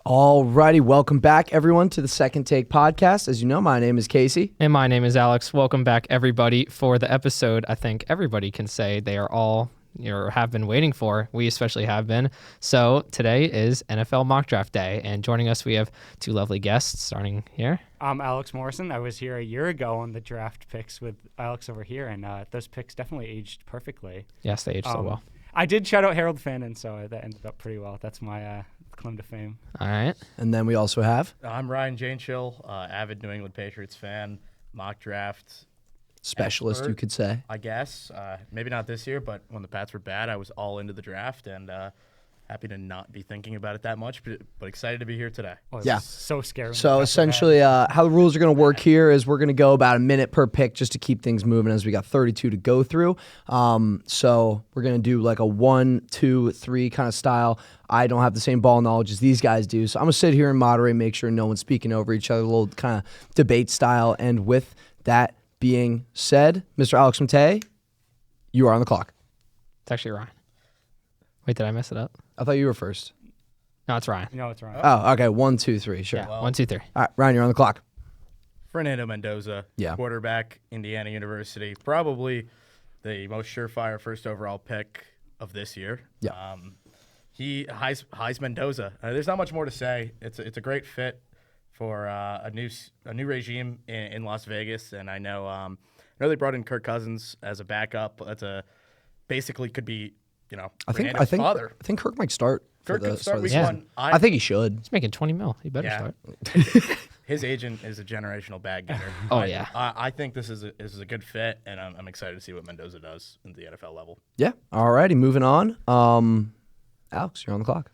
Alrighty, welcome back everyone to the Second Take podcast. As you know, my name is Casey. And my name is Alex. Welcome back everybody for the episode I think everybody can say they are all or have been waiting for. We especially have been. So today is NFL Mock Draft Day, and joining us we have two lovely guests starting here. I'm Alex Morrison. I was here a year ago on the draft picks with Alex over here, and those picks definitely aged perfectly. Yes, they aged so well. I did shout out Harold Fannin, so that ended up pretty well. That's my claim to fame. All right. And then we also have I'm Ryan Janeshill, avid New England Patriots fan, mock draft specialist, expert, you could say. I guess. Maybe not this year, but when the Pats were bad, I was all into the draft and happy to not be thinking about it that much, but excited to be here today. Oh, Yeah. So scary. So essentially, how the rules are going to work here is we're going to go about a minute per pick just to keep things moving as we got 32 to go through. So we're going to do like a 1, 2, 3 kind of style. I don't have the same ball knowledge as these guys do, so I'm going to sit here and moderate, make sure no one's speaking over each other, a little kind of debate style. And with that being said, Mr. Alex Matei, you are on the clock. It's actually Ryan. Wait, did I mess it up? I thought you were first. No, it's Ryan. No, it's right. Oh, okay. 1, 2, 3. Sure. Yeah, 1, 2, 3. All right, Ryan, you're on the clock. Fernando Mendoza, Yeah. quarterback, Indiana University, probably the most surefire first overall pick of this year. Yeah. Heis Mendoza. There's not much more to say. It's a great fit for a new regime in Las Vegas, and I know they brought in Kirk Cousins as a backup. Basically could be I think father. I think Kirk might start. Kirk could start week Yeah. one. I think he should. He's making $20 million. He better Yeah. start. His agent is a generational bag getter. Oh, yeah. I think this is a good fit, and I'm excited to see what Mendoza does in the NFL level. Yeah. All righty, moving on. Alex, you're on the clock.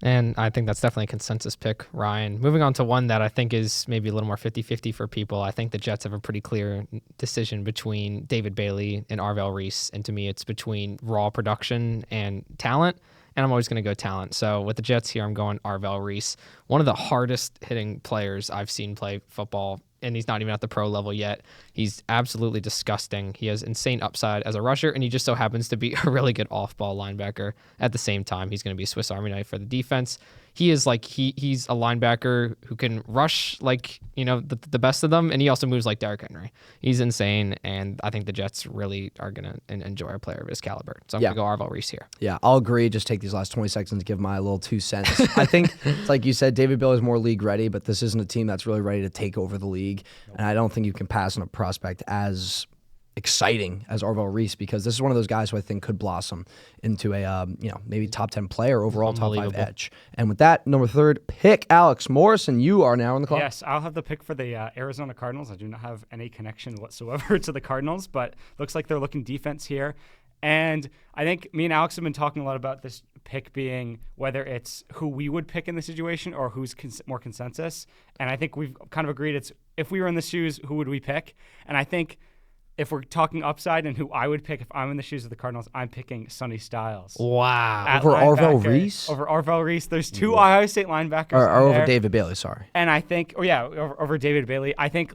And I think that's definitely a consensus pick, Ryan. Moving on to one that I think is maybe a little more 50-50 for people. I think the Jets have a pretty clear decision between David Bailey and Arvell Reese. And to me, it's between raw production and talent. And I'm always going to go talent. So with the Jets here, I'm going Arvell Reese. One of the hardest hitting players I've seen play football, and he's not even at the pro level yet. He's absolutely disgusting. He has insane upside as a rusher, and he just so happens to be a really good off-ball linebacker. At the same time, he's going to be a Swiss Army knife for the defense. He is like he's a linebacker who can rush like the best of them, and he also moves like Derrick Henry. He's insane, and I think the Jets really are going to enjoy a player of his caliber. So I'm going to go Arvell Reese here. Yeah, I'll agree. Just take these last 20 seconds to give my little 2 cents. I think it's like you said, David Bailey is more league ready, but this isn't a team that's really ready to take over the league. And I don't think you can pass on a prospect as exciting as Arvell Reese, because this is one of those guys who I think could blossom into a maybe top 10 player overall, top 5 edge. And with that, number 3rd pick, Alex Morrison, you are now on the clock. Yes, I'll have the pick for the Arizona Cardinals. I do not have any connection whatsoever to the Cardinals, but looks like they're looking defense here. And I think me and Alex have been talking a lot about this pick being whether it's who we would pick in the situation or who's more consensus. And I think we've kind of agreed it's if we were in the shoes, who would we pick? And I think if we're talking upside and who I would pick if I'm in the shoes of the Cardinals, I'm picking Sonny Styles. Wow. Over Arvell Reese? Over Arvell Reese. There's 2 Ohio State linebackers. Or over there. David Bailey, sorry. And I think, over David Bailey. I think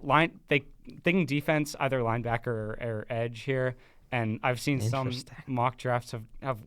thinking defense, either linebacker or edge here. And I've seen some mock drafts have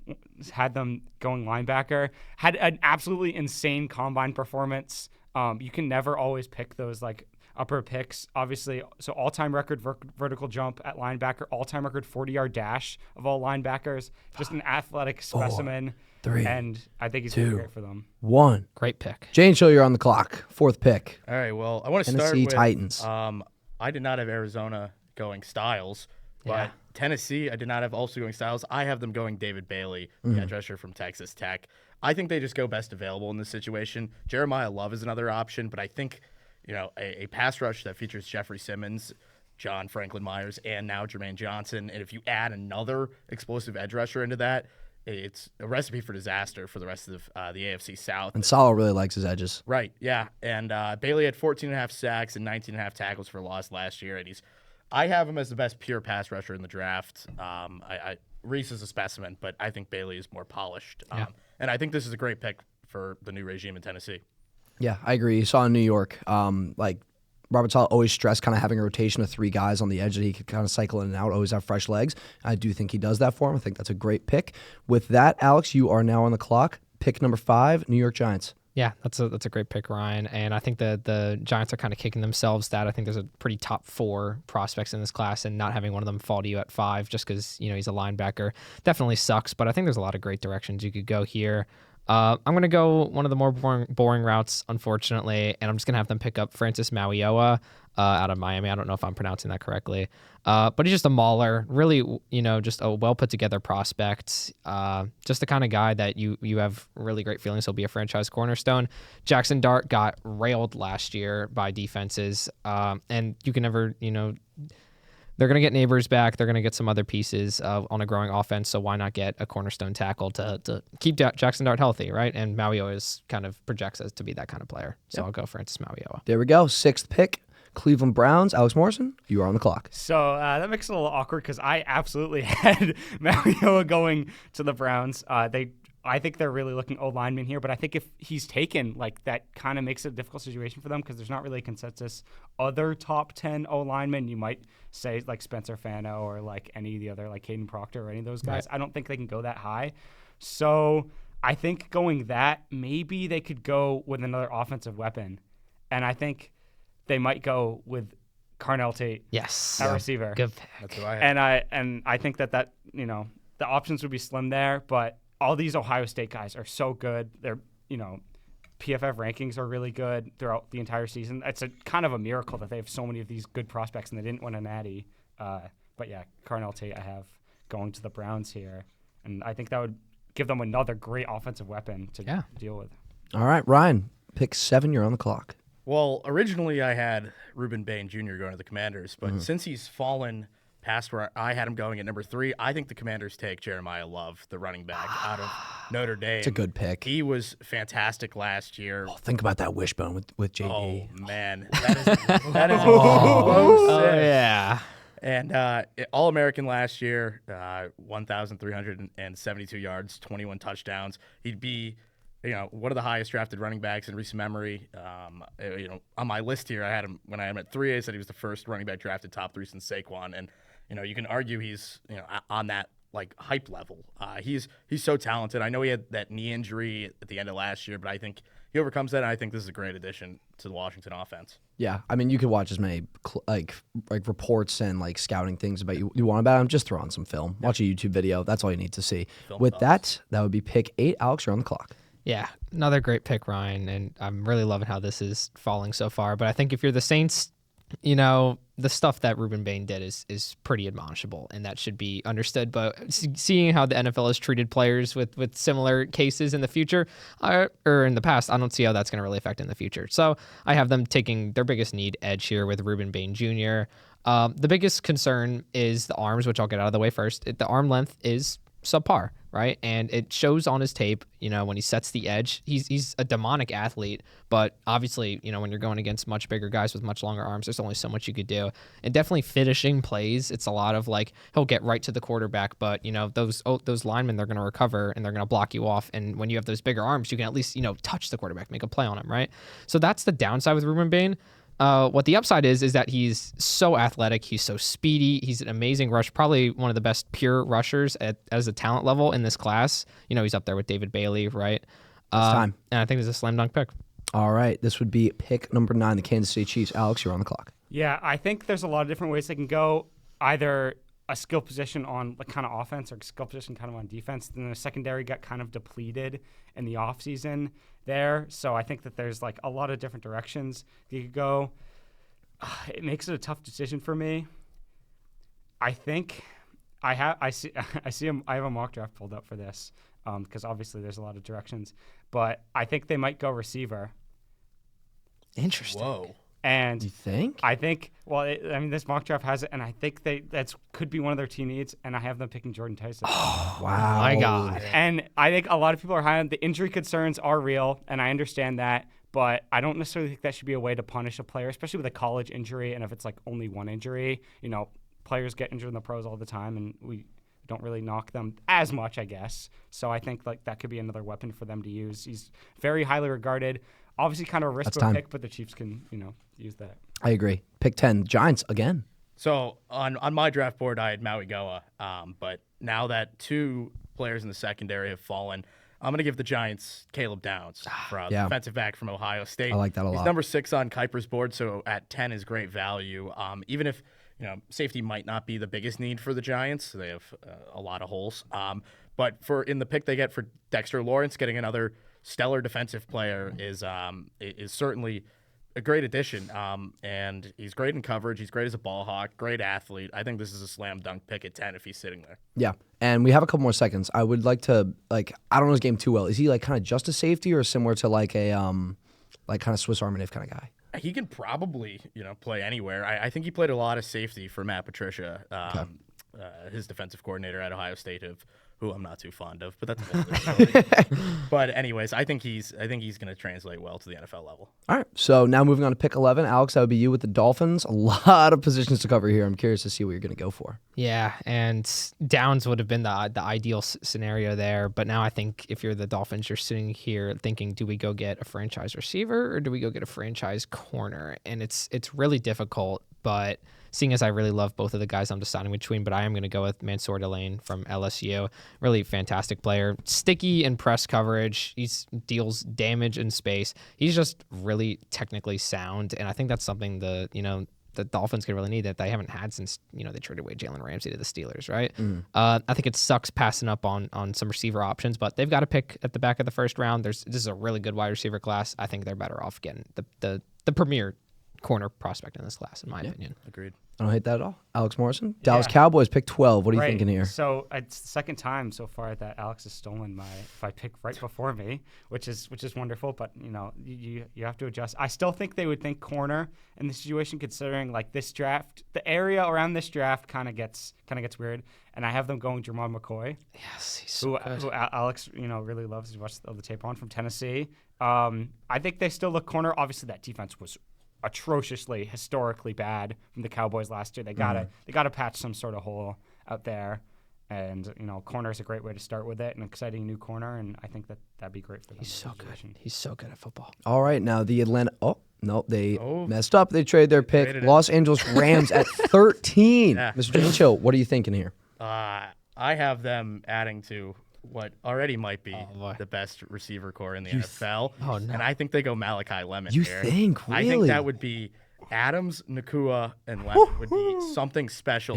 had them going linebacker. Had an absolutely insane combine performance. You can never always pick those like upper picks, obviously. So all-time record vertical jump at linebacker, all-time record 40-yard dash of all linebackers. Just an athletic specimen. 3, and I think he's going to be great for them. 1. Great pick. Jane Show, you're on the clock. 4th pick. All right, well, I want to start Tennessee with Titans. I did not have Arizona going Styles, but Yeah. Tennessee, I did not have also going Styles. I have them going David Bailey, the edge rusher from Texas Tech. I think they just go best available in this situation. Jeremiah Love is another option, but I think a pass rush that features Jeffrey Simmons, John Franklin Myers, and now Jermaine Johnson, and if you add another explosive edge rusher into that, it's a recipe for disaster for the rest of the AFC South. And Salo really likes his edges. Right, yeah. And Bailey had 14.5 sacks and 19.5 tackles for loss last year, and I have him as the best pure pass rusher in the draft. Reese is a specimen, but I think Bailey is more polished. And I think this is a great pick for the new regime in Tennessee. Yeah, I agree. You saw in New York, Robert Saleh always stressed kind of having a rotation of 3 guys on the edge that he could kind of cycle in and out, always have fresh legs. I do think he does that for him. I think that's a great pick. With that, Alex, you are now on the clock. Pick number 5, New York Giants. Yeah, that's a great pick, Ryan. And I think the Giants are kind of kicking themselves that I think there's a pretty top 4 prospects in this class, and not having one of them fall to you at 5 just because he's a linebacker definitely sucks. But I think there's a lot of great directions you could go here. I'm going to go one of the more boring routes, unfortunately, and I'm just going to have them pick up Francis Mauigoa out of Miami. I don't know if I'm pronouncing that correctly. But he's just a mauler, really, just a well put together prospect. Just the kind of guy that you have really great feelings he'll be a franchise cornerstone. Jackson Dart got railed last year by defenses, and you can never, they're going to get Neighbors back. They're going to get some other pieces on a growing offense. So why not get a cornerstone tackle to keep Jackson Dart healthy, right? And Mauigoa kind of projects as to be that kind of player. So I'll go Francis Mauigoa. There we go. 6th pick, Cleveland Browns. Alex Morrison, you are on the clock. So that makes it a little awkward because I absolutely had Mauigoa going to the Browns. I think they're really looking O-lineman here, but I think if he's taken, that kind of makes it a difficult situation for them because there's not really a consensus other top 10 O-linemen. You might say Spencer Fano or any of the other Caden Proctor or any of those guys. Right. I don't think they can go that high. So I think going that, maybe they could go with another offensive weapon. And I think they might go with Carnell Tate. Yes. At receiver. Good pick. That's who I have. And I think that the options would be slim there, but all these Ohio State guys are so good. They're, PFF rankings are really good throughout the entire season. It's a kind of a miracle that they have so many of these good prospects and they didn't win a natty. But yeah, Carnell Tate I have going to the Browns here. And I think that would give them another great offensive weapon to deal with. All right, Ryan, pick 7. You're on the clock. Well, originally I had Ruben Bain Jr. going to the Commanders, but since he's fallen past where I had him going at number 3, I think the Commanders take Jeremiah Love, the running back out of Notre Dame. It's a good pick. He was fantastic last year. Oh, think about that wishbone with JD. Oh, man. That is explosive. Yeah. And All-American last year, 1,372 yards, 21 touchdowns. He'd be, one of the highest drafted running backs in recent memory. On my list here, I had him when I had him at 3. I said he was the first running back drafted top 3 since Saquon. And, you can argue he's, on that hype level. He's so talented. I know he had that knee injury at the end of last year, but I think he overcomes that. And I think this is a great addition to the Washington offense. Yeah, I mean, you could watch as many reports and scouting things about you want about him. Just throw on some film, watch a YouTube video. That's all you need to see. With that would be pick 8. Alex, you're on the clock. Yeah, another great pick, Ryan, and I'm really loving how this is falling so far. But I think if you're the Saints, the stuff that Ruben Bain did is pretty admonishable, and that should be understood. But seeing how the NFL has treated players with similar cases in the future, or in the past, I don't see how that's going to really affect in the future. So I have them taking their biggest need edge here with Ruben Bain Jr. The biggest concern is the arms, which I'll get out of the way first. The arm length is subpar, right? And it shows on his tape, when he sets the edge. He's a demonic athlete, but obviously, when you're going against much bigger guys with much longer arms, there's only so much you could do. And definitely finishing plays, it's a lot of he'll get right to the quarterback, but those linemen, they're going to recover and they're going to block you off. And when you have those bigger arms, you can at least, touch the quarterback, make a play on him, right? So that's the downside with Ruben Bain. What the upside is that he's so athletic, he's so speedy, he's an amazing rush, probably one of the best pure rushers as a talent level in this class. He's up there with David Bailey, right? Time. And I think it's a slam dunk pick. All right, this would be pick number 9, the Kansas City Chiefs. Alex, you're on the clock. Yeah, I think there's a lot of different ways they can go. Either a skill position on kind of offense or skill position kind of on defense. Then the secondary got kind of depleted in the offseason there. So I think that there's a lot of different directions you could go. It makes it a tough decision for me. I think I have a mock draft pulled up for this because obviously there's a lot of directions, but I think they might go receiver. Interesting. Whoa. And you think? I think, this mock draft has it, and I think that's could be one of their team needs, and I have them picking Jordan Tyson. Oh, wow. My God. And I think a lot of people are high on the injury concerns are real, and I understand that, but I don't necessarily think that should be a way to punish a player, especially with a college injury, and if it's only one injury. Players get injured in the pros all the time, and we don't really knock them as much, I guess. So I think that could be another weapon for them to use. He's very highly regarded. Obviously kind of a risk pick, but the Chiefs can, use that. I agree. Pick 10, Giants again. So on my draft board, I had Mauigoa, but now that 2 players in the secondary have fallen, I'm going to give the Giants Caleb Downs, Yeah. defensive back from Ohio State. I like that a He's lot. number 6 on Kuiper's board, so at 10 is great value. Even if safety might not be the biggest need for the Giants, they have a lot of holes. But in the pick they get for Dexter Lawrence, getting another stellar defensive player is certainly a great addition. And he's great in coverage. He's great as a ball hawk, great athlete. I think this is a slam dunk pick at 10 if he's sitting there. Yeah, and we have a couple more seconds. I would like to I don't know his game too well. Is he kind of just a safety or similar to a kind of Swiss Army knife kind of guy? He can probably, play anywhere. I think he played a lot of safety for Matt Patricia, his defensive coordinator at Ohio State, who I'm not too fond of, but that's another story. But anyways, I think he's going to translate well to the NFL level. All right, so now moving on to pick 11. Alex, that would be you with the Dolphins. A lot of positions to cover here. I'm curious to see what you're going to go for. Yeah, and Downs would have been the ideal scenario there. But now I think if you're the Dolphins, you're sitting here thinking, do we go get a franchise receiver or do we go get a franchise corner? And it's really difficult, but seeing as I really love both of the guys I'm deciding between, but I am going to go with Mansour Delane from LSU. Really fantastic player. Sticky in press coverage. He deals damage in space. He's just really technically sound, and I think that's something the Dolphins could really need that they haven't had since, they traded away Jalen Ramsey to the Steelers, right? I think it sucks passing up on some receiver options, but they've got a pick at the back of the first round. This is a really good wide receiver class. I think they're better off getting the premier corner prospect in this class, in my opinion. Agreed. I don't hate that at all. Alex Morrison, Dallas Cowboys, pick 12. What are you thinking here? So it's the second time so far that Alex has stolen my pick right before me, which is wonderful. But you have to adjust. I still think they would think corner in the situation, considering this draft, the area around this draft kind of gets weird. And I have them going Jermon McCoy. Yes, he's so good. Who Alex really loves. He watched all the tape on from Tennessee. I think they still look corner. Obviously, that defense was atrociously, historically bad from the Cowboys last year. They gotta patch some sort of hole out there, and corner is a great way to start with it. An exciting new corner, and I think that'd be great for them. He's so good. He's so good at football. All right, now the Atlanta. Oh no, they messed up. They traded their pick. Los Angeles Rams at 13. Mr. Jane Chill, what are you thinking here? I have them adding to what already might be the best receiver core in the NFL. And I think they go Malachi Lemon You here. think, really? I think that would be Adams, Nakua, and Lemon would be something special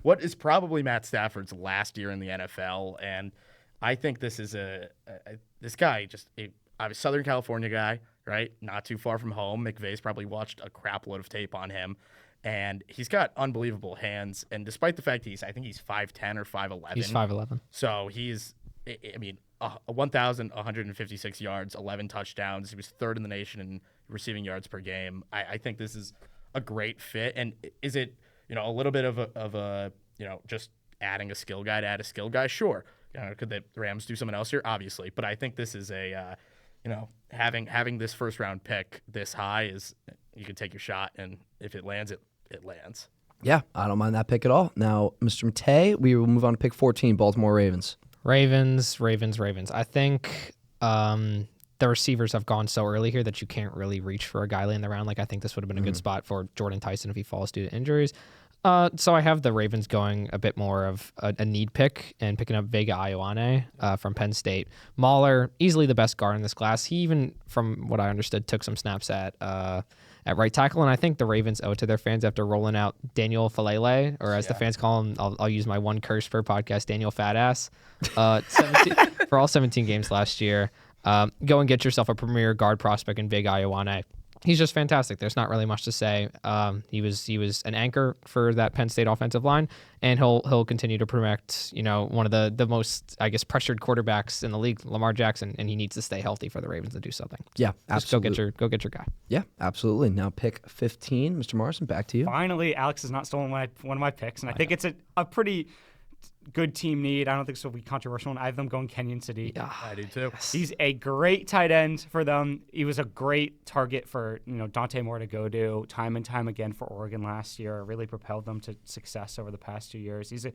what is probably Matt Stafford's last year in the NFL. And I think this is this guy, I'm a Southern California guy, right? Not too far from home. McVay's probably watched a crap load of tape on him. And he's got unbelievable hands. And despite the fact I think he's 5'10 or 5'11. He's 5'11. So he's, 1,156 yards, 11 touchdowns. He was third in the nation in receiving yards per game. I think this is a great fit. And is it, a little bit of a just adding a skill guy to add a skill guy? Sure. Could the Rams do something else here? Obviously. But I think this is having this first round pick this high is, you can take your shot, and if it lands, it lands. Yeah, I don't mind that pick at all. Now, Mr. Matei, we will move on to pick 14, Baltimore Ravens. Ravens. I think the receivers have gone so early here that you can't really reach for a guy late in the round. I think this would have been a good spot for Jordan Tyson if he falls due to injuries. So I have the Ravens going a bit more of a need pick and picking up Vega Ioane from Penn State. Mahler, easily the best guard in this class. He even, from what I understood, took some snaps at right tackle, and I think the Ravens owe it to their fans after rolling out Daniel Falele, or as the fans call him, I'll use my one curse per podcast, Daniel Fatass, 17, for all 17 games last year. Go and get yourself a premier guard prospect in Vega Ioane. He's just fantastic. There's not really much to say. He was an anchor for that Penn State offensive line, and he'll continue to protect one of the most, I guess, pressured quarterbacks in the league, Lamar Jackson, and he needs to stay healthy for the Ravens to do something. Yeah, just absolutely. go get your guy. Yeah, absolutely. Now pick 15, Mr. Morrison, back to you. Finally, Alex has not stolen one of my picks, and I think it's a pretty good team need. I don't think this will be controversial, and I have them going Kenyon City. Yeah, I do too. He's a great tight end for them. He was a great target for Dante Moore to go to time and time again for Oregon last year. Really propelled them to success over the past 2 years. He's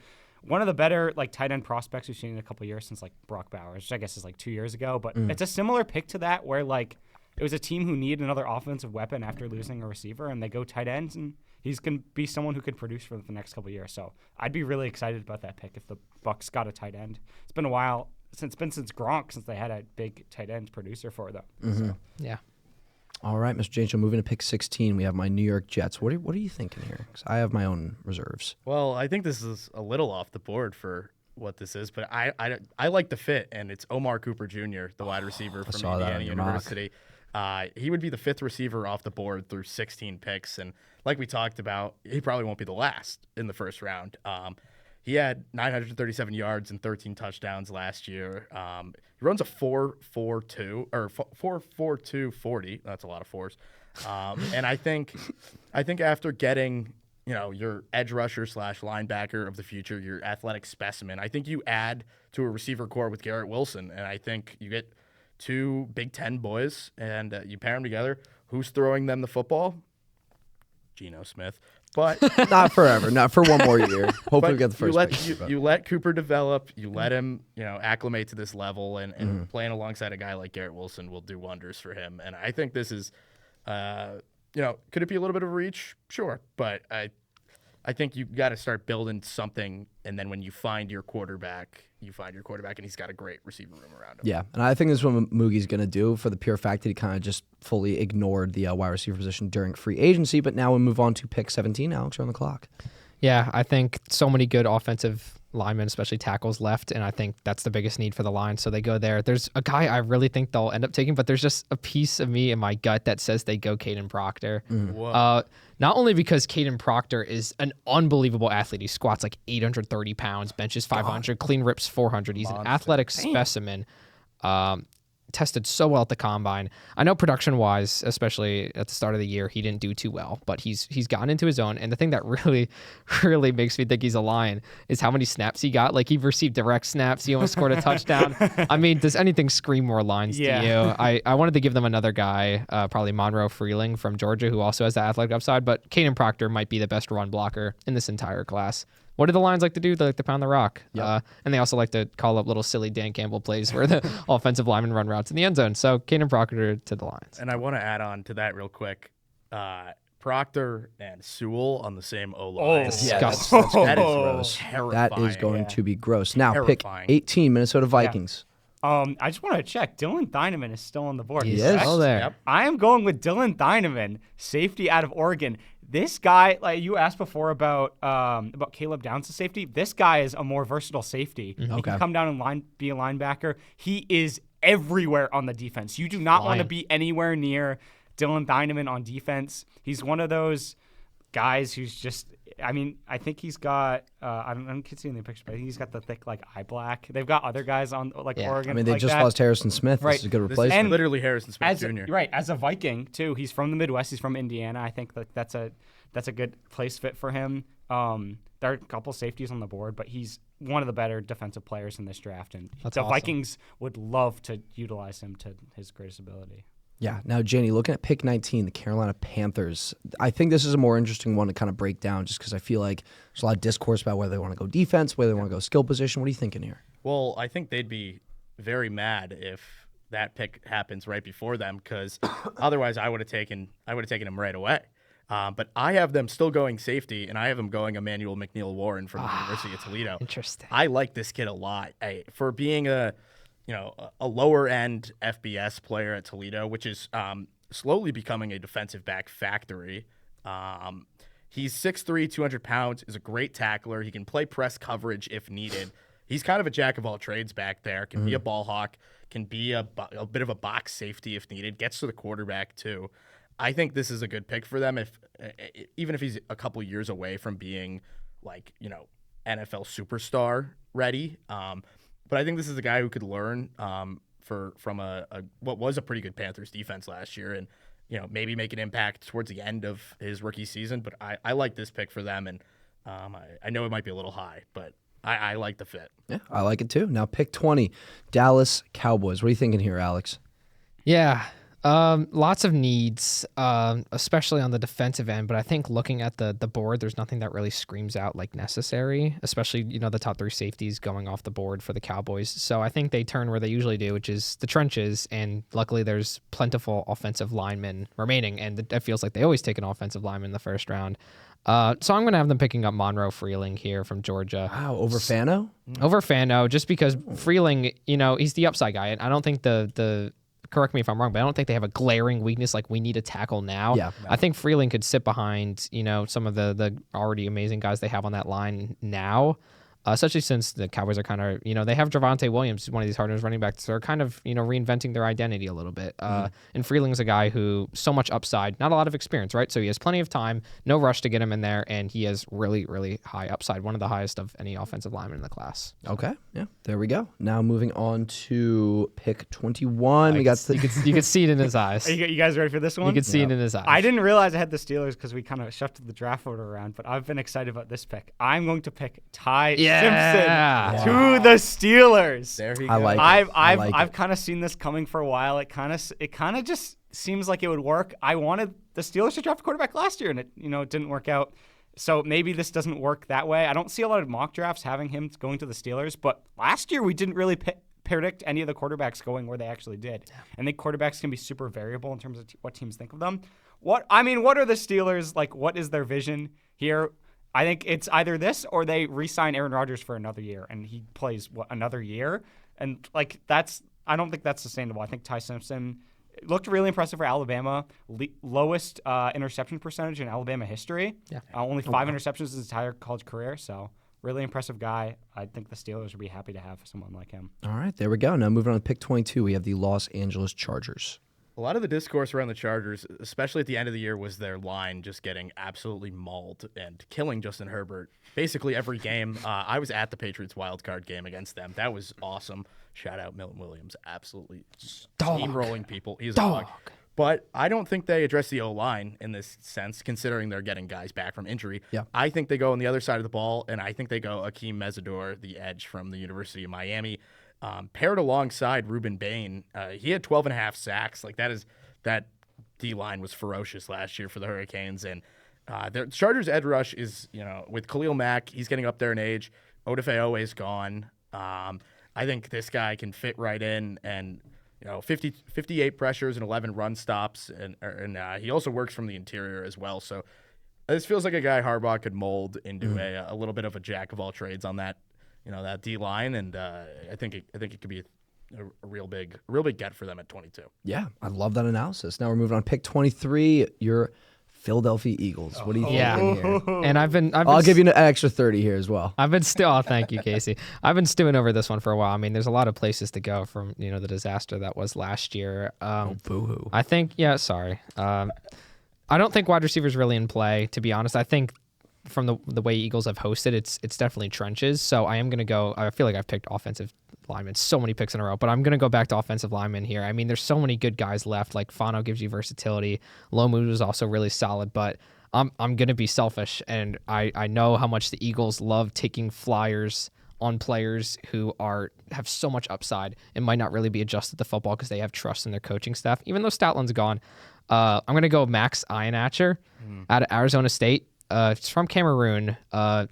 one of the better tight end prospects we've seen in a couple of years since Brock Bowers, which I guess is 2 years ago. But it's a similar pick to that where it was a team who needed another offensive weapon after losing a receiver, and they go tight ends, and he's going to be someone who could produce for the next couple of years. So I'd be really excited about that pick if the Bucs got a tight end. It's been a while since Gronk, since they had a big tight end producer for them. Mm-hmm. So. Yeah. All right, Mr. James, moving to pick 16. We have my New York Jets. What are you thinking here? 'Cause I have my own reserves. Well, I think this is a little off the board for what this is, but I like the fit, and it's Omar Cooper Jr., the wide receiver from saw that Indiana on your mock. University. He would be the 5th receiver off the board through 16 picks, and like we talked about, he probably won't be the last in the first round. He had 937 yards and 13 touchdowns last year. He runs a 4.42 or 4.42 40. That's a lot of fours. And I think after getting your edge rusher / linebacker of the future, your athletic specimen, I think you add to a receiver core with Garrett Wilson, and I think you get 2 Big Ten boys and you pair them together. Who's throwing them the football? Geno Smith. But Not forever, not for one more year. Hopefully we get the first pick. you let Cooper develop, you let him, acclimate to this level, and playing alongside a guy like Garrett Wilson will do wonders for him. And I think this is, could it be a little bit of a reach? Sure, but I think you got to start building something, and then when you find your quarterback, and he's got a great receiver room around him. Yeah, and I think this is what Moogie's going to do for the pure fact that he kind of just fully ignored the wide receiver position during free agency. But now we move on to pick 17. Alex, you're on the clock. Yeah, I think so many good offensive linemen, especially tackles, left, and I think that's the biggest need for the line. So they go there. There's a guy I really think they'll end up taking, but there's just a piece of me in my gut that says they go Caden Proctor. Not only because Caden Proctor is an unbelievable athlete. He squats like 830 pounds, benches 500, clean rips 400. He's an athletic specimen. Tested so well at the combine. I know production-wise, especially at the start of the year, he didn't do too well, but he's gotten into his own. And the thing that really, really makes me think he's a Lion is how many snaps he got. Like, he received direct snaps. He almost scored a touchdown. I mean, does anything scream more Lions to you? I wanted to give them another guy, probably Monroe Freeling from Georgia, who also has that athletic upside, but Caden Proctor might be the best run blocker in this entire class. What do the Lions like to do? They like to pound the rock. Yep. And they also like to call up little silly Dan Campbell plays where the offensive linemen run routes in the end zone. So Caden Proctor to the Lions. And I want to add on to that real quick. Proctor and Sewell on the same O-line. Yeah, that's That is gross. terrifying. That is going to be gross. Now, Terrifying. pick 18, Minnesota Vikings. I just want to check. Dylan Theineman is still on the board. He is. correct? Still there. Yep. I am going with Dylan Theineman, safety out of Oregon. This guy, like you asked before about Caleb Downs' safety, this guy is a more versatile safety. He Okay. can come down and be a linebacker. He is everywhere on the defense. You do not want to be anywhere near Dylan Theineman on defense. He's one of those guys who's just, I mean, I think he's got, I don't see in the picture, but he's got the thick, like, eye black. They've got other guys on, like, Oregon. I mean, they like just that. lost Harrison Smith. Right. This is a good This is replacement. literally Harrison Smith Jr. Right, as a Viking too. He's from the Midwest. He's from Indiana. I think that's a good place fit for him. There are a couple safeties on the board, but he's one of the better defensive players in this draft, and That's the awesome. Vikings would love to utilize him to his greatest ability. Yeah. Now, Janie, looking at pick 19, the Carolina Panthers, I think this is a more interesting one to kind of break down just because I feel like there's a lot of discourse about whether they want to go defense, whether they want to go skill position. What are you thinking here? Well, I think they'd be very mad if that pick happens right before them, because otherwise I would have taken him right away. But I have them still going safety, and I have them going Emmanuel McNeil Warren from the University of Toledo. Interesting. I like this kid a lot. For being a lower end FBS player at Toledo, which is slowly becoming a defensive back factory. He's 6'3", 200 pounds, is a great tackler. He can play press coverage if needed. He's kind of a jack of all trades back there. Can be a ball hawk, can be a bit of a box safety if needed. Gets to the quarterback too. I think this is a good pick for them. Even if he's a couple years away from being NFL superstar ready. But I think this is a guy who could learn from what was a pretty good Panthers defense last year, and maybe make an impact towards the end of his rookie season. But I like this pick for them, and I know it might be a little high, but I like the fit. Yeah, I like it too. Now, pick 20, Dallas Cowboys. What are you thinking here, Alex? Yeah. Lots of needs, especially on the defensive end. But I think looking at the board, there's nothing that really screams out like necessary, especially, the top 3 safeties going off the board for the Cowboys. So I think they turn where they usually do, which is the trenches. And luckily there's plentiful offensive linemen remaining. And it feels like they always take an offensive lineman in the first round. So I'm going to have them picking up Monroe Freeling here from Georgia. Wow, over Fano? Over Fano, just because Freeling, he's the upside guy. And I don't think correct me if I'm wrong, but I don't think they have a glaring weakness like we need a tackle now. Yeah. I think Freeling could sit behind, some of the already amazing guys they have on that line now. Especially since the Cowboys are kind of, they have Javonte Williams, one of these hard-nosed running backs. They're kind of, reinventing their identity a little bit. And Freeling's a guy who so much upside, not a lot of experience, right? So he has plenty of time, no rush to get him in there, and he has really, really high upside, one of the highest of any offensive lineman in the class. Okay, yeah, there we go. Now moving on to pick 21. We got You could see it in his eyes. Are you guys ready for this one? You could see it in his eyes. I didn't realize I had the Steelers because we kind of shifted the draft order around, but I've been excited about this pick. I'm going to pick Ty Simpson to the Steelers. There he I goes. like it. I've kind of seen this coming for a while. It kind of just seems like it would work. I wanted the Steelers to draft a quarterback last year, and it didn't work out. So maybe this doesn't work that way. I don't see a lot of mock drafts having him going to the Steelers, but last year we didn't really predict any of the quarterbacks going where they actually did. And I think quarterbacks can be super variable in terms of what teams think of them. What are the Steelers like? What is their vision here? I think it's either this or they re-sign Aaron Rodgers for another year, and he plays another year, and I don't think that's sustainable. I think Ty Simpson looked really impressive for Alabama, lowest interception percentage in Alabama history. Yeah, only 5 interceptions in his entire college career, so really impressive guy. I think the Steelers would be happy to have someone like him. All right, there we go. Now moving on to pick 22, we have the Los Angeles Chargers. A lot of the discourse around the Chargers, especially at the end of the year, was their line just getting absolutely mauled and killing Justin Herbert basically every game. I was at the Patriots wildcard game against them. That was awesome. Shout out Milton Williams. Absolutely steamrolling people. He's a dog. But I don't think they address the O-line in this sense, considering they're getting guys back from injury. Yeah. I think they go on the other side of the ball, and I think they go Akeem Mesidor, the edge from the University of Miami. Paired alongside Ruben Bain, he had 12.5 sacks. That D-line was ferocious last year for the Hurricanes. And the Chargers' edge rush is, with Khalil Mack, he's getting up there in age. Odafe Owe's gone. I think this guy can fit right in and, 58 pressures and 11 run stops. And he also works from the interior as well. So this feels like a guy Harbaugh could mold into a little bit of a jack of all trades on that. That D line, and I think it could be a real big get for them at 22. Yeah, I love that analysis. Now we're moving on. Pick 23, your Philadelphia Eagles. What do you think here? And I'll give you an extra 30 here as well. Thank you, Casey. I've been stewing over this one for a while. I mean, there's a lot of places to go from, the disaster that was last year. Boo-hoo. I think, sorry. I don't think wide receivers really in play, to be honest. I think from the way Eagles have hosted, it's definitely trenches. So I am going to go, I feel like I've picked offensive linemen, so many picks in a row, but I'm going to go back to offensive linemen here. I mean, there's so many good guys left. Like Fano gives you versatility. Lomu was also really solid, but I'm going to be selfish. And I know how much the Eagles love taking flyers on players who have so much upside and might not really be adjusted to football because they have trust in their coaching staff. Even though Statlin's gone, I'm going to go Max Ionacher out of Arizona State. He's from Cameroon,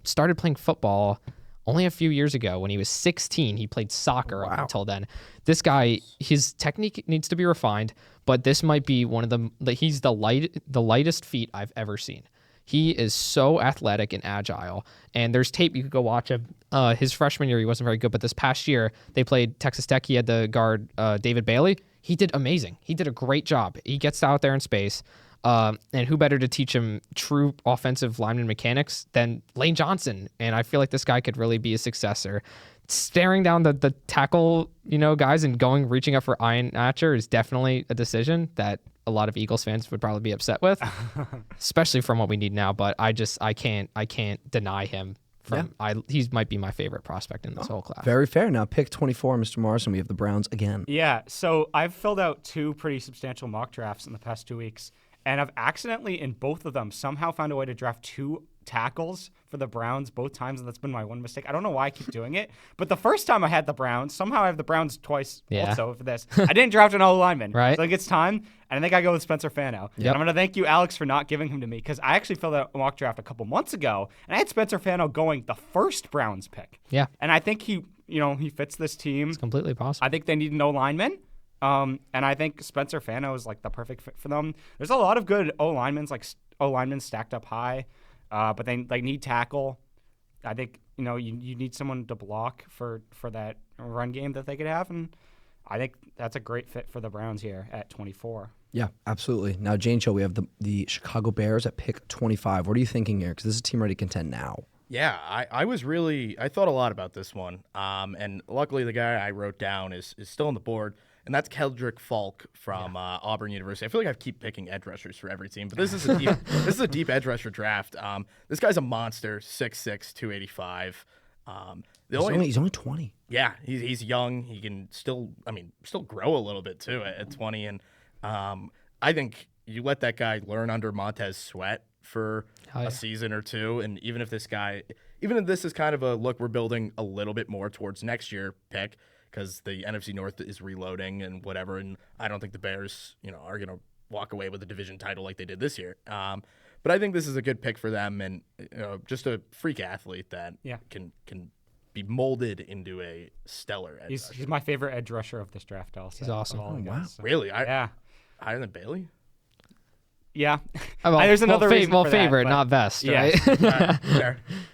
started playing football only a few years ago. When he was 16, he played soccer up until then. This guy, his technique needs to be refined, but this might be one of he's the lightest feet I've ever seen. He is so athletic and agile, and there's tape you could go watch him. His freshman year, he wasn't very good, but this past year, they played Texas Tech. He had the guard, David Bailey. He did amazing. He did a great job. He gets out there in space. And who better to teach him true offensive lineman mechanics than Lane Johnson? And I feel like this guy could really be a successor. Staring down the tackle, guys and reaching up for Ionacher is definitely a decision that a lot of Eagles fans would probably be upset with, especially from what we need now. But I can't deny him. He might be my favorite prospect in this whole class. Very fair. Now pick 24, Mr. Morrison. We have the Browns again. Yeah, so I've filled out 2 pretty substantial mock drafts in the past 2 weeks. And I've accidentally, in both of them, somehow found a way to draft 2 tackles for the Browns both times, and that's been my one mistake. I don't know why I keep doing it, but the first time I had the Browns, somehow I have the Browns twice also for this. I didn't draft an O-lineman. Right. So I think it's time, and I think I go with Spencer Fano. And I'm going to thank you, Alex, for not giving him to me, because I actually filled out a mock draft a couple months ago, and I had Spencer Fano going the first Browns pick. Yeah. And I think he fits this team. It's completely possible. I think they need an O-lineman. And I think Spencer Fano is like the perfect fit for them. There's a lot of good O-linemen, like O-linemen stacked up high, but they need tackle. I think you need someone to block for that run game that they could have, and I think that's a great fit for the Browns here at 24. Yeah, absolutely. Now, Jane Cho, we have the Chicago Bears at pick 25. What are you thinking here? Because this is a team ready to contend now. Yeah, I thought a lot about this one. And luckily the guy I wrote down is still on the board, and that's Keldrick Falk from Auburn University. I feel like I keep picking edge rushers for every team, but this is a deep edge rusher draft. This guy's a monster, 6'6", 285. He's only 20. Yeah, he's young. He can still grow a little bit too at 20. And I think you let that guy learn under Montez Sweat for a season or two, and even if this is kind of a look, we're building a little bit more towards next year pick, because the NFC North is reloading and whatever, and I don't think the Bears, are going to walk away with a division title like they did this year. But I think this is a good pick for them, and just a freak athlete that can be molded into a stellar edge rusher. He's my favorite edge rusher of this draft. Also, he's awesome. Wow, so. Really? Higher than Bailey? Yeah. There's another reason for favorite, that, not best. Yeah. Right?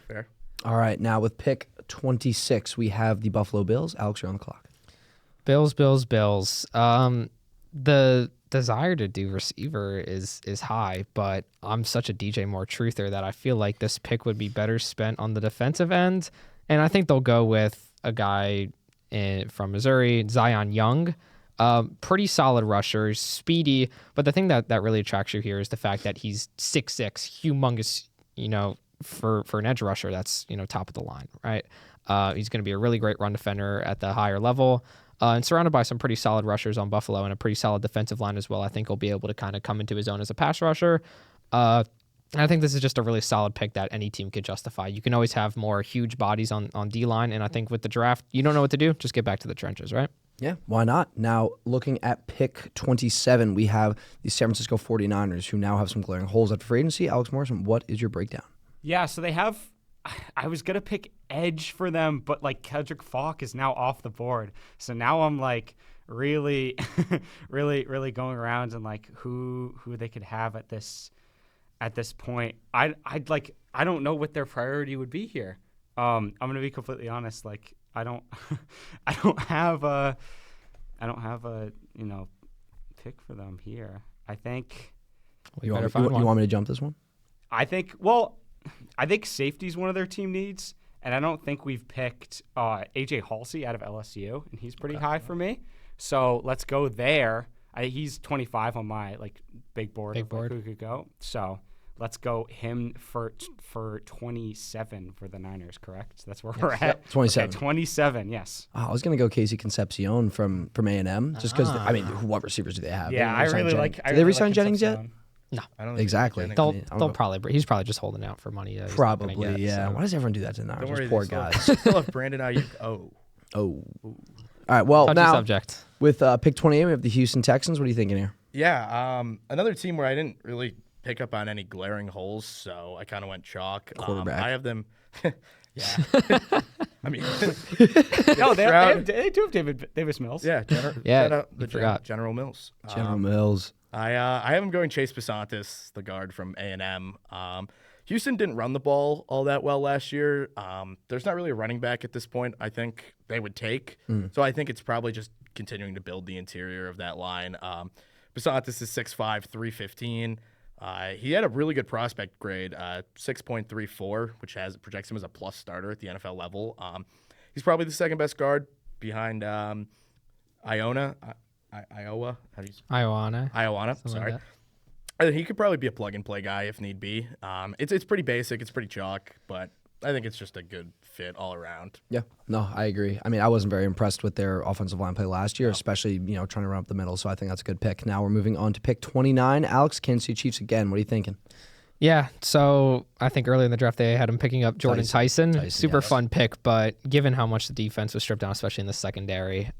Fair. All right, now with pick 26, we have the Buffalo Bills. Alex, you're on the clock. Bills. The desire to do receiver is high, but I'm such a DJ Moore truther that I feel like this pick would be better spent on the defensive end, and I think they'll go with a guy from Missouri, Zion Young. Pretty solid rusher, speedy, but the thing that really attracts you here is the fact that he's 6'6", humongous, for an edge rusher, that's, top of the line, right? He's going to be a really great run defender at the higher level, and surrounded by some pretty solid rushers on Buffalo and a pretty solid defensive line as well. I think he'll be able to kind of come into his own as a pass rusher. And I think this is just a really solid pick that any team could justify. You can always have more huge bodies on D-line, and I think with the draft, you don't know what to do, just get back to the trenches, right? Yeah, why not? Now, looking at pick 27, we have the San Francisco 49ers, who now have some glaring holes at free agency. Alex Morrison, what is your breakdown? Yeah, so they have – I was going to pick edge for them, but, Keldrick Falk is now off the board. So now I'm, really, really going around and, who they could have at this point. I don't know what their priority would be here. I'm going to be completely honest. I don't have a pick for them here. I think you want me to jump this one? I think safety is one of their team needs, and I don't think we've picked AJ Halsey out of LSU, and he's pretty high for me. So let's go there. He's 25 on my big board. Who could go? So let's go him for 27 for the Niners, correct? That's where we're at. Yep, 27. Okay, 27, yes. I was going to go Casey Concepcion from A&M, just because, what receivers do they have? Yeah, I really like Did they resign Jennings yet? No. I don't think Exactly. They'll probably. He's probably just holding out for money. Probably, yeah. So. Why does everyone do that to the Niners? Don't worry, Poor they guys. still have Brandon Ayuk. Oh. All right, well, Touchy now, subject. with pick 28, we have the Houston Texans. What are you thinking here? Yeah, another team where I didn't really pick up on any glaring holes, so I kind of went chalk. Quarterback. I have them. Yeah. They do have Davis Mills. Yeah. Yeah, Shout out the forgot. General Mills. General Mills. I have him going Chase Pasantis, the guard from A&M. Houston didn't run the ball all that well last year. There's not really a running back at this point I think they would take. So I think it's probably just continuing to build the interior of that line. Pasantis is 6'5", 315. He had a really good prospect grade, 6.34, which projects him as a plus starter at the NFL level. He's probably the second best guard behind Iowa. Ioana. Sorry. Like I think he could probably be a plug-and-play guy if need be. It's pretty basic. It's pretty chalk, but I think it's just a good fit all around. Yeah, no, I agree. I wasn't very impressed with their offensive line play last year, especially, trying to run up the middle, so I think that's a good pick. Now we're moving on to pick 29. Alex, Kansas City Chiefs again. What are you thinking? Yeah, so I think earlier in the draft they had him picking up Jordan Tyson. Super fun pick, but given how much the defense was stripped down, especially in the secondary,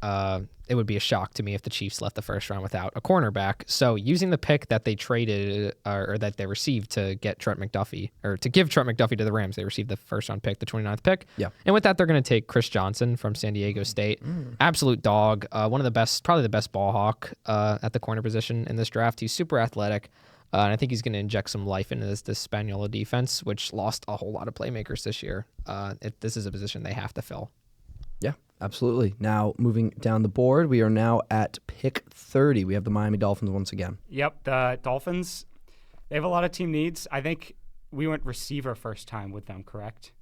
it would be a shock to me if the Chiefs left the first round without a cornerback. So using the pick that they traded or that they received to get Trent McDuffie, or to give Trent McDuffie to the Rams, they received the first round pick, the 29th pick. Yeah. And with that, they're going to take Chris Johnson from San Diego State. Absolute dog. One of the best, probably the best ball hawk at the corner position in this draft. He's super athletic. And I think he's going to inject some life into this Spaniolo defense, which lost a whole lot of playmakers this year. This is a position they have to fill. Yeah, absolutely. Now, moving down the board, we are now at pick 30. We have the Miami Dolphins once again. Yep, the Dolphins, they have a lot of team needs. I think we went receiver first time with them, correct?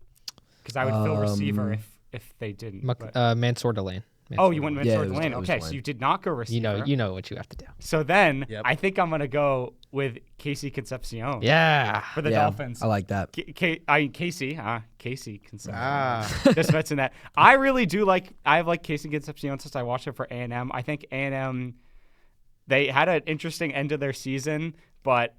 Because I would fill receiver if they didn't. Mansour Delane. Oh, you went Mansour Yeah, Delane. Okay, so you did not go receiver. You know what you have to do. So then I think I'm going to go with Casey Concepcion. Yeah. For the Dolphins. I like that. Casey Concepcion. Just mention that. I really do I have Casey Concepcion since I watched it for A&M. I think A&M, they had an interesting end of their season, but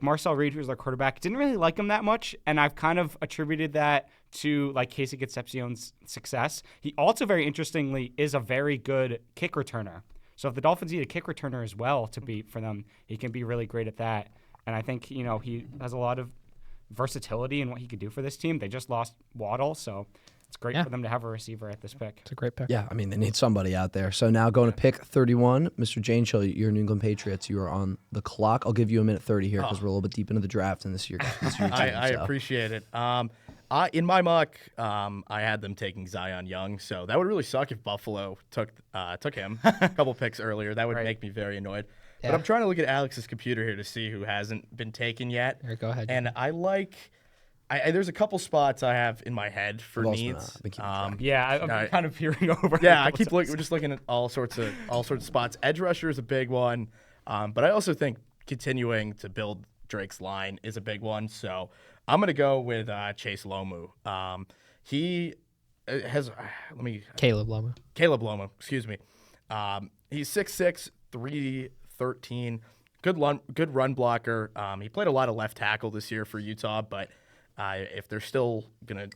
Marcel Reed, who's their quarterback, didn't really like him that much, and I've kind of attributed that to Casey Concepcion's success. He also, very interestingly, is a very good kick returner. So if the Dolphins need a kick returner as well to beat for them, he can be really great at that. And I think, he has a lot of versatility in what he could do for this team. They just lost Waddle, so it's great for them to have a receiver at this pick. It's a great pick. Yeah, I mean, they need somebody out there. So now going to pick 31, Mr. Jane Chill, you're New England Patriots. You are on the clock. I'll give you a minute 30 here because we're a little bit deep into the draft, and this is your team. I appreciate it. In my mock, I had them taking Zion Young, so that would really suck if Buffalo took him a couple picks earlier. That would make me very annoyed. Yeah. But I'm trying to look at Alex's computer here to see who hasn't been taken yet. Here, go ahead. And there's a couple spots I have in my head for needs. I'm kind of peering over. Yeah, I keep looking. We're just looking at all sorts of spots. Edge rusher is a big one, but I also think continuing to build Drake's line is a big one. So I'm gonna go with Chase Lomu. He has Caleb Lomu. Caleb Lomu, excuse me. He's 6'6", 313. Good run blocker. He played a lot of left tackle this year for Utah, but if they're still gonna,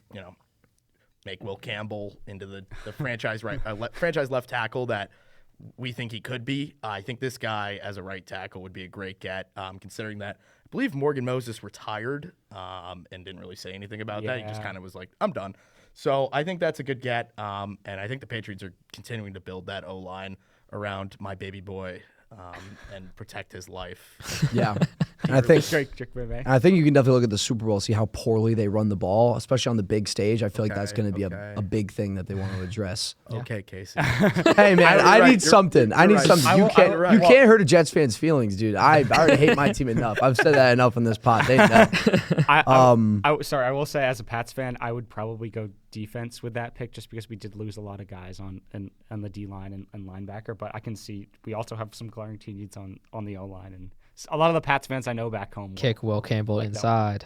make Will Campbell into the franchise franchise left tackle that we think he could be, I think this guy as a right tackle would be a great get. Considering that I believe Morgan Moses retired and didn't really say anything about that. He just kind of was like, I'm done. So I think that's a good get. And I think the Patriots are continuing to build that O-line around my baby boy and protect his life. Yeah. And I think you can definitely look at the Super Bowl, see how poorly they run the ball, especially on the big stage. I feel like that's going to be a big thing that they want to address. Okay, Casey. Hey man, I need something. I need something. You can't hurt a Jets fan's feelings, dude. I already hate my team enough. I've said that enough on this pod. They know. I will say, as a Pats fan, I would probably go defense with that pick just because we did lose a lot of guys on the D line and linebacker. But I can see we also have some glaring team needs on the O line, and a lot of the Pats fans I know back home kick Will Campbell inside.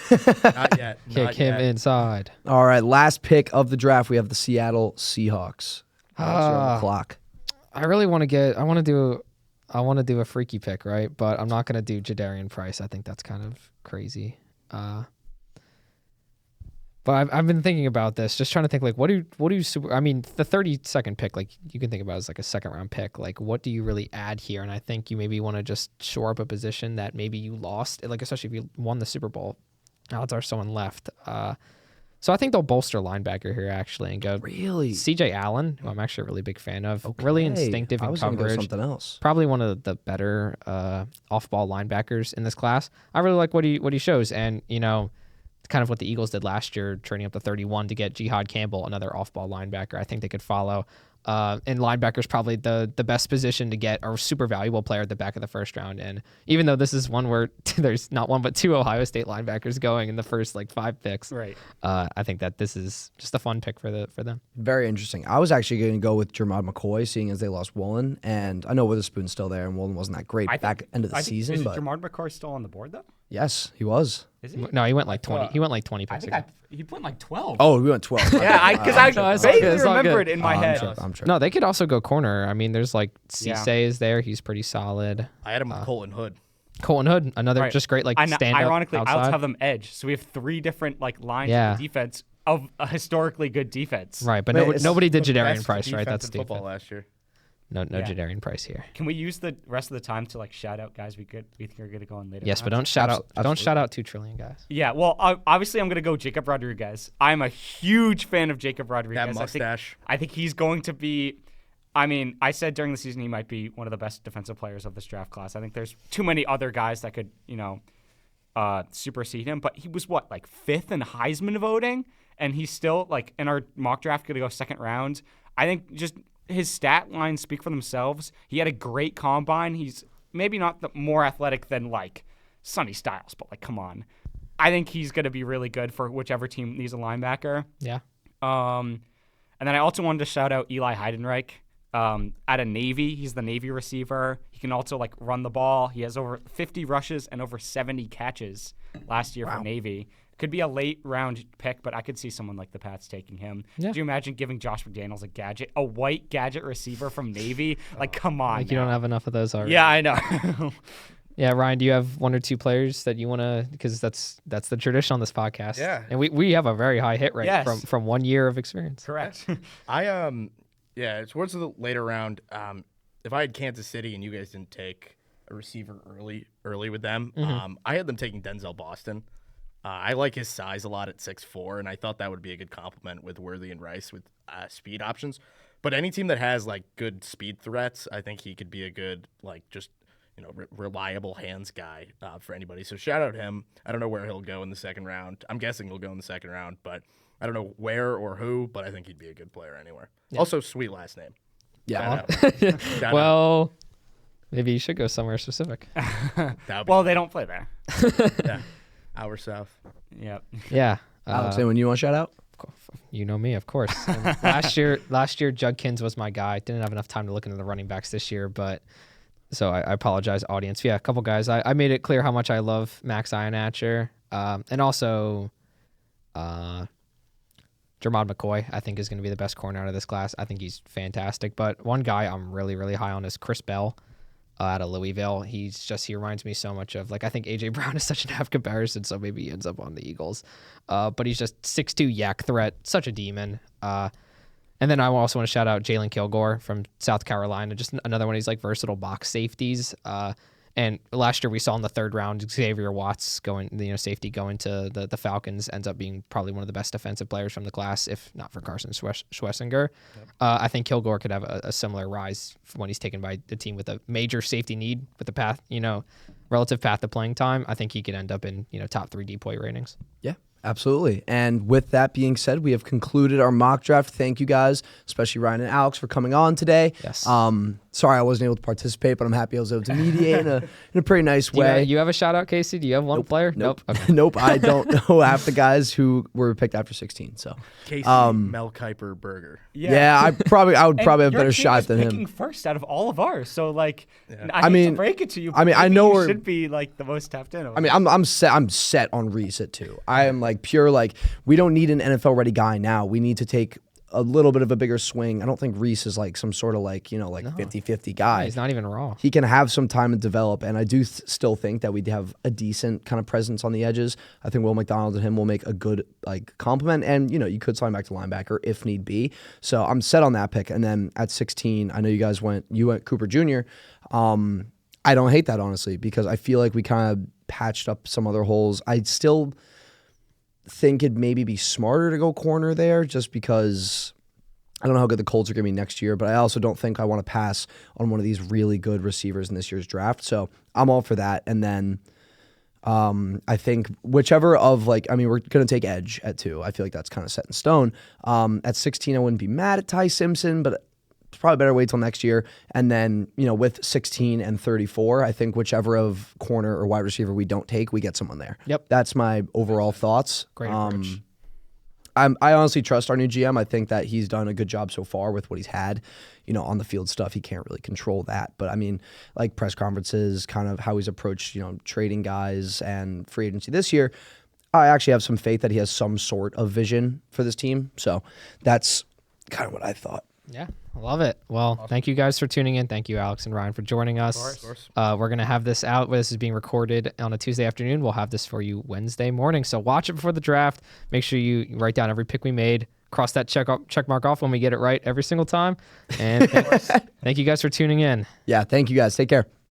Not yet. Kick him inside. All right, last pick of the draft. We have the Seattle Seahawks. You're on the clock. I really want to I want to do a freaky pick, right? But I'm not going to do Jadarian Price. I think that's kind of crazy. But I've been thinking about this, just trying to think what do the 32nd pick, you can think about as a second round pick. What do you really add here? And I think you maybe want to just shore up a position that maybe you lost, especially if you won the Super Bowl. Odds are someone left. So I think they'll bolster linebacker here actually and go CJ Allen, who I'm actually a really big fan of. Okay. Really instinctive in coverage. Something else. Probably one of the better off-ball linebackers in this class. I really like what he shows, and kind of what the Eagles did last year, trading up to 31 to get Jihad Campbell, another off-ball linebacker. I think they could follow. And linebacker's probably the best position to get a super valuable player at the back of the first round. And even though this is one where there's not one but two Ohio State linebackers going in the first 5 picks, right? I think that this is just a fun pick for them. Very interesting. I was actually going to go with Jermod McCoy, seeing as they lost Woolen, and I know Witherspoon's still there, and Woolen wasn't that great back end of the season. Is but Jermod McCoy still on the board though? Yes, he was. Is he? No, he went 20. He went 20 picks. He went 12. Oh, we went 12. Yeah, because I vaguely remember it in my head. I'm sure. No, they could also go corner. I mean, there's Cisse is there. He's pretty solid. I had him with Colton Hood. Colton Hood, another Right. just great stand Ironically, up I also outside. have them edge. So we have 3 different lines Yeah. of defense of a historically good defense. Right, but Wait, nobody did The Jadarian best Price, right? defense That's in football stupid. last year. No Yeah. Jadarian Price here. Can we use the rest of the time to shout out guys we think are going to go in later? Yes, but rounds? don't shout out 2 trillion guys. Yeah, well, obviously I'm going to go Jacob Rodriguez. I'm a huge fan of Jacob Rodriguez. That mustache. I think he's going to be. I mean, I said during the season he might be one of the best defensive players of this draft class. I think there's too many other guys that could, supersede him. But he was 5th in Heisman voting, and he's still in our mock draft going to go second round. I think just his stat lines speak for themselves. He had a great combine. He's maybe not the more athletic than Sonny Styles, but come on. I think he's going to be really good for whichever team needs a linebacker. Yeah. And then I also wanted to shout out Eli Heidenreich. Out of Navy, he's the Navy receiver. He can also run the ball. He has over 50 rushes and over 70 catches last year for Navy. Could be a late round pick, but I could see someone like the Pats taking him. Yeah. Do you imagine giving Josh McDaniels a white gadget receiver from Navy? Come on. You don't have enough of those already. Yeah, I know. Yeah, Ryan, do you have 1 or 2 players that you want to? Because that's the tradition on this podcast. Yeah. and we have a very high hit rate Yes. from 1 year of experience. Correct. Towards the later round, if I had Kansas City and you guys didn't take a receiver early with them, I had them taking Denzel Boston. I like his size a lot at 6'4", and I thought that would be a good complement with Worthy and Rice with speed options. But any team that has good speed threats, I think he could be a good reliable hands guy for anybody. So shout out him. I don't know where he'll go in the second round. I'm guessing he'll go in the second round, but I don't know where or who. But I think he'd be a good player anywhere. Yeah. Also, sweet last name. Yeah. Shout out. Well, maybe you should go somewhere specific. Well, they don't play there. Yeah. Our South. Yep. Yeah. Alex, anyone you want to shout out? You know me, of course. And last year, Judkins was my guy. Didn't have enough time to look into the running backs this year, but so I apologize, audience. Yeah, a couple guys. I made it clear how much I love Max Ionatcher, and also Jermod McCoy. I think is going to be the best corner out of this class. I think he's fantastic. But one guy I'm really, really high on is Chris Bell. Out of Louisville. He reminds me so much of I think AJ Brown is such an apt comparison, so maybe he ends up on the Eagles. But he's just 6'2" yak threat, such a demon. And then I also want to shout out Jalen Kilgore from South Carolina, just another one of these versatile box safeties. And last year we saw in the third round Xavier Watts safety going to the Falcons, ends up being probably one of the best defensive players from the class, if not for Carson Schwessinger. Yep. I think Kilgore could have a similar rise when he's taken by the team with a major safety need with the path, relative path to playing time. I think he could end up in top 3 DPOY ratings. Yeah. Absolutely. And with that being said, we have concluded our mock draft. Thank you guys, especially Ryan and Alex, for coming on today. Yes. Sorry I wasn't able to participate, but I'm happy I was able to mediate in a pretty nice way. You have a shout out, Casey? Do you have one player? Nope. Okay. Nope. I don't know half the guys who were picked after 16. So Casey Mel Kiper Burger. yeah, I would probably have a better shot than picking him. first out of all of ours. So I I hate mean, to break it to you. I mean, but I maybe know you we're- should be the most tapped in. I mean, I'm set on Reese at 2. I am pure we don't need an NFL ready guy now. We need to take a little bit of a bigger swing. I don't think Reese is some sort of 50-50 guy. He's not even raw. He can have some time to develop, and I do still think that we have a decent kind of presence on the edges. I think Will McDonald and him will make a good complement, and you could slide back to linebacker if need be. So I'm set on that pick. And then at 16, I know you went Cooper Jr. I don't hate that, honestly, because I feel like we kind of patched up some other holes. I still think it'd maybe be smarter to go corner there, just because I don't know how good the Colts are going to be next year, but I also don't think I want to pass on one of these really good receivers in this year's draft. So I'm all for that. And then I think whichever of we're going to take edge at 2. I feel like that's kind of set in stone. At 16, I wouldn't be mad at Ty Simpson, but it's probably better wait till next year. And then, with 16 and 34, I think whichever of corner or wide receiver we don't take, we get someone there. Yep. That's my overall thoughts. Great approach. I honestly trust our new GM. I think that he's done a good job so far with what he's had. On the field stuff, he can't really control that. But I mean, press conferences, kind of how he's approached, trading guys and free agency this year, I actually have some faith that he has some sort of vision for this team. So that's kind of what I thought. Yeah. I love it. Well, Thank you guys for tuning in. Thank you, Alex and Ryan, for joining us. Of course. We're going to have this out. This is being recorded on a Tuesday afternoon. We'll have this for you Wednesday morning. So watch it before the draft. Make sure you write down every pick we made. Cross that check mark off when we get it right every single time. And thank you guys for tuning in. Yeah, thank you guys. Take care.